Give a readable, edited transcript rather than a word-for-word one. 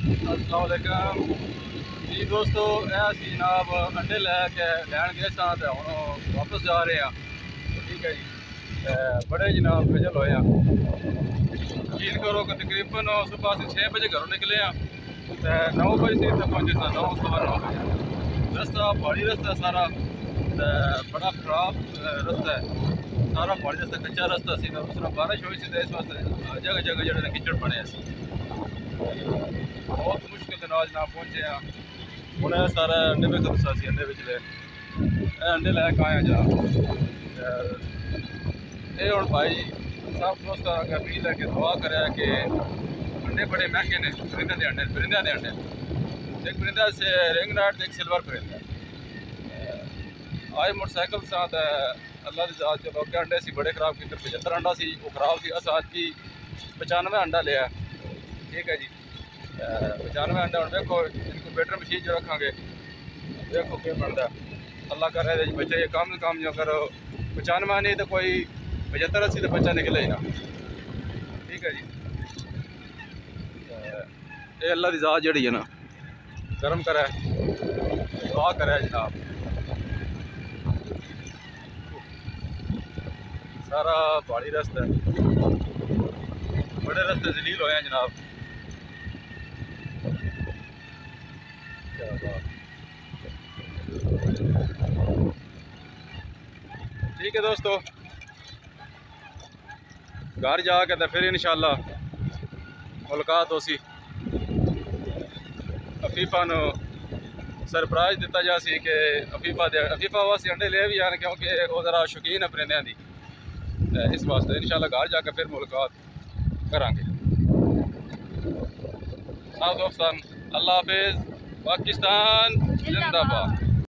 अस्सलाम वालेकुम जी दोस्तों, असी जनाब अंडे लैके लैन गए सा तो हम वापस जा रहे हैं। ठीक है जी, बड़े जनाब खजल होए हैं। यकीन करो कि तकरीबन सुबह से 6 बजे घरों निकले हैं तो 9 बजे से इतने पहुँचे सा 9 सवा 9 बजे। रास्ता पहाड़ी रास्ता सारा बड़ा खराब रास्ता है, सारा पहाड़ी रास्ता कच्चा रास्ता सी। उस तरह बारिश हुई सी तो इस वास्ते जगह जगह जो कीचड़ बने सी, बहुत मुश्किल के नाल जनाब पहुँचे हैं। उन्हें सारा अंडे में खदसा सी, अंडे बिचले अंडे लैके आए जनाब। ये हूँ भाई सब दोस्त अगर अपील है कि दुआ करे कि अंडे बड़े महंगे ने परिंदे के अंडे, परिंदे के अंडे। एक परिंदा से रिंग नाट, एक सिल्वर परिंदा। आए मोटरसाइकिल साथ अल्लाह की जात चलो के अंडे सी बड़े खराब की 75 अंडा सी वो खराब सी। अस आज की 95 अंडा लिया। ठीक है जी, 95 अंडा हम देखो इनक्यूबेटर मशीन जो रखा देखो क्या बनता। अल्लाह कर रहे बच्चे ये काम जो करो 95 नहीं तो कोई 75-80 तो बच्चा निकले ही ना। ठीक है जी, ये अल्लाह की जात जड़ी है ना गर्म करे, दुआ करे जनाब। सारा पहाड़ी रास्ता है, बड़े रास्ते जलील होए हैं जनाब। क्या बात। ठीक है दोस्तों, घर जाके तो फिर इंशाल्लाह मुलाकात हो सी। अफीफा ने सरप्राइज दिता जा सी कि अफीफा वास्ते अंडे ले भी आने, क्योंकि वो जरा शौकीन है परिंदे की। इस वास्ते इंशाल्लाह घर जाके फिर मुलाकात करांगे। अल्लाह हाफिज़, पाकिस्तान जिंदाबाद।